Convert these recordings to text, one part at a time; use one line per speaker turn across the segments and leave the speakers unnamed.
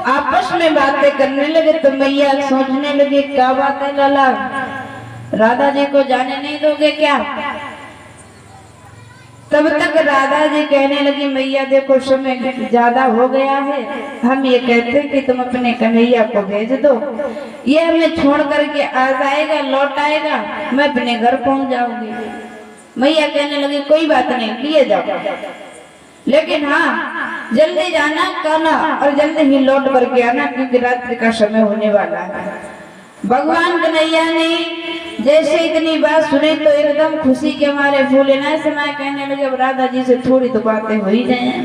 आपस में बातें करने लगे तो मैया सोचने लगी क्या बात है लाला, राधा जी को जाने नहीं दोगे क्या? तब तक राधा जी कहने लगी मैया देखो समय ज्यादा हो गया है, हम ये कहते कि तुम अपने कन्हैया को भेज दो, ये हमें छोड़ करके आ जाएगा, लौट आएगा, मैं अपने घर पहुंच जाऊंगी। मैया कहने लगी कोई बात नहीं, लिए जाओ, लेकिन हाँ जल्दी जाना कहना और जल्दी ही लौट करके आना, क्योंकि रात्रि का समय होने वाला है। भगवान कन्हैया ने जैसे इतनी बात सुनी तो एकदम खुशी के मारे फूले न समय कहने लगे अब राधा जी से थोड़ी तो बातें हो ही जाए।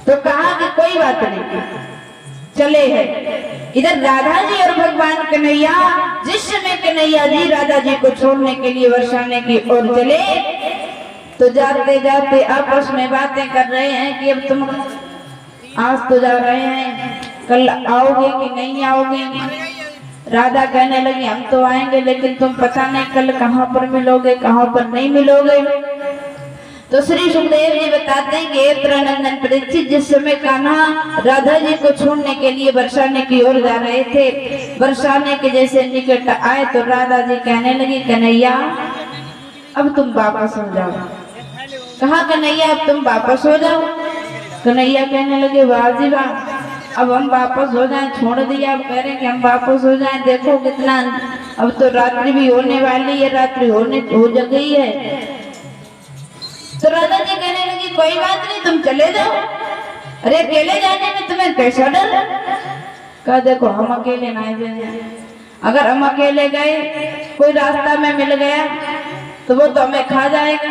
तो कहा कि कोई बात नहीं, चले हैं। इधर राधा जी और भगवान कन्हैया, जिस समय कन्हैया जी राधा जी को छोड़ने के लिए बरसाने की ओर चले तो जाते जाते आपस में बातें कर रहे हैं कि अब तुम आज तो जा रहे हैं, कल आओगे कि नहीं आओगे? राधा कहने लगी हम तो आएंगे, लेकिन तुम पता नहीं कल कहाँ पर मिलोगे, कहाँ पर नहीं मिलोगे। तो श्री सुखदेव जी बताते हैं कि त्रिनंदन परीक्षित जिस समय कान्हा राधा जी को छोड़ने के लिए बरसाने की ओर जा रहे थे, बरसाने के जैसे निकट आए तो राधा जी कहने लगी कन्हैया अब तुम वापस हो जाओ। कहा कन्हैया अब तुम वापस हो जाओ। कन्हैया कहने लगे वाह जी वाह, अब हम वापस हो जाएं, छोड़ दिया, अब कह रहे कि हम वापस हो जाएं, देखो कितना, अब तो रात्रि भी होने वाली है, रात्रि हो गई है। तो राधा जी कहने लगी कोई बात नहीं तुम चले जाओ, अरे अकेले जाने में तुम्हें कैसा डर? कहा देखो हम अकेले ना जाए, अगर हम अकेले गए कोई रास्ता में मिल गया तो वो तो हमें खा जाएगा।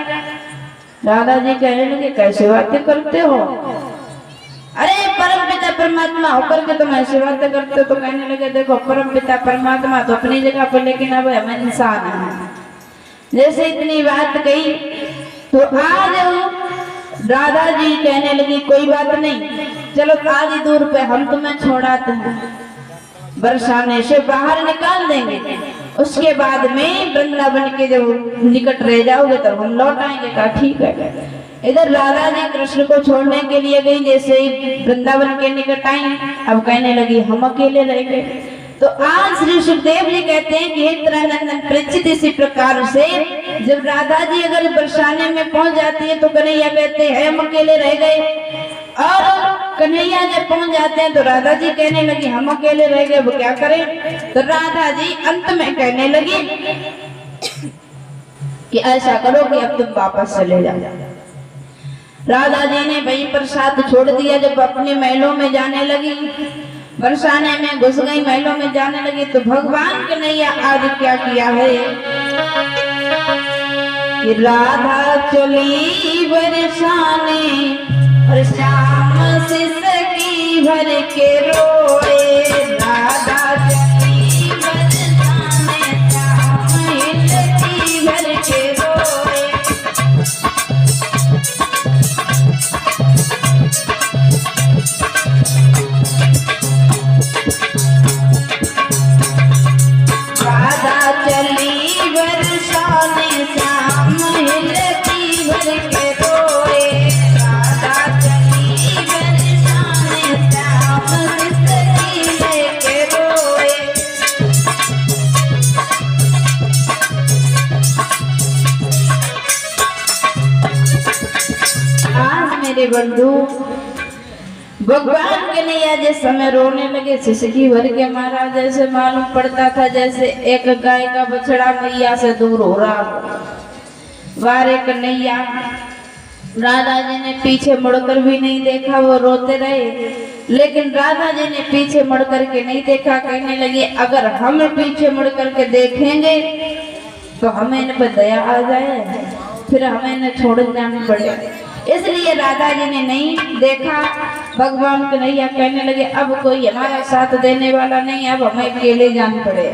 राधा जी कहने लगे कैसे बातें करते हो, अरे परम पिता परमात्मा होकर के तुम ऐसी बातें करते हो। तो कहने लगे देखो परम पिता परमात्मा तो अपनी जगह पर, लेकिन अब हम इंसान हैं। जैसे इतनी बात कही तो आज राधा जी कहने लगी कोई बात नहीं, चलो आधी दूर पे हम तुम्हें छोड़ाते हैं, बरसाने से बाहर निकाल देंगे, उसके बाद में वृंदावन के जब निकट रह जाओगे तब हम लौट आएंगे। कहा ठीक है। इधर राधा जी कृष्ण को छोड़ने के लिए गई, जैसे ही वृंदावन के निकट आई अब कहने लगी हम अकेले रह गए। तो आज श्री सुखदेव जी कहते हैं कि त्रिनंदन परीक्षित इसी प्रकार से जब राधा जी अगर बरसाने में पहुंच जाती है तो कन्हैया कहते हैं हम अकेले रह गए, और कन्हैया जब पहुंच जाते हैं तो राधा जी कहने लगी हम अकेले रह गए, वो क्या करें? तो राधा जी अंत में कहने लगी कि ऐसा करो कि अब तुम वापस चले जाओ। राधा जी ने वहीं पर साथ छोड़ दिया। जब अपने महलों में जाने लगी, बरसाने में घुस गई, महलों में जाने लगी तो भगवान कन्हैया आज क्या किया है कि राधा चली बरसाने और श्याम सिसकी भर के रोए, राधा चली बरसाने श्याम सिसकी भर के रोए। राधा चली बरसाने श्याम हिलती भर के रोए, राधा चली बरसाने श्याम सिसकी भर के रोए। आज मेरे बंधु भगवान कन्हैया जिस समय रोने लगे सिसकी भर के मारा, जैसे मालूम पड़ता था जैसे एक गाय का बछड़ा मैया से दूर हो रहा हो। वारे कन्हैया, राधा जी ने पीछे मुड़कर भी नहीं देखा, वो रोते रहे, लेकिन राधा जी ने पीछे मुड़ करके नहीं देखा। कहने लगे अगर हम पीछे मुड़ करके देखेंगे तो हमें इन पर दया आ जाए, फिर हमें इन्हें छोड़ जाना पड़ेगा। इसलिए राधा जी ने नहीं देखा। भगवान कन्हैया कहने लगे अब कोई हमारा साथ देने वाला नहीं, अब हमें अकेले जाना पड़े।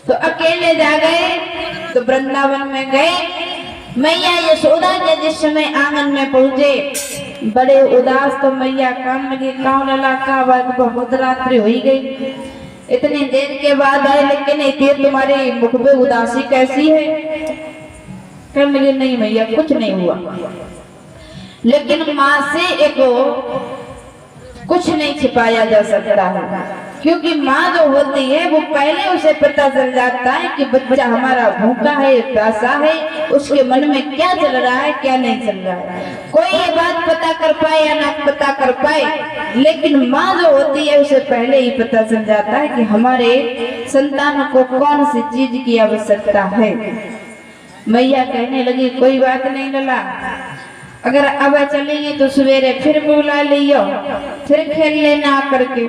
तो अकेले जा गए, तो वृंदावन में गए। मैया यशोदा के जिस समय आंगन में पहुंचे बड़े उदास, तो मैया कान लगी कौन लला का बात, बहुत रात्रि हो गई, इतनी देर के बाद आए, लेकिन इतनी तुम्हारी मुख पे उदासी कैसी है? कहने लगे नहीं मैया कुछ नहीं हुआ, लेकिन माँ से एक कुछ नहीं छिपाया जा सकता है, क्योंकि माँ जो होती है वो पहले उसे पता चल जाता है कि बच्चा हमारा भूखा है, प्यासा है, उसके मन में क्या चल रहा है, क्या नहीं चल रहा है। कोई ये बात पता कर पाए या ना पता कर पाए, लेकिन माँ जो होती है उसे पहले ही पता चल जाता है कि हमारे संतान को कौन सी चीज की आवश्यकता है। मैया कहने लगी कोई बात नहीं लला, अगर अब चलेंगे तो सवेरे फिर बुला लियो, फिर खेल लेना करके।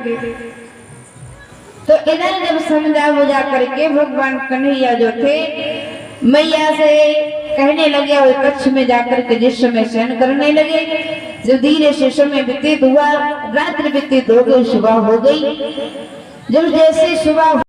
तो इधर जब समझा बुझा करके भगवान कन्हैया जो थे मैया से कहने लगे और कच्छ में जाकर के जिस समय शयन करने लगे, जब धीरे से समय व्यतीत हुआ, रात्रि व्यतीत हो गई, सुबह हो गई। जब जैसे सुबह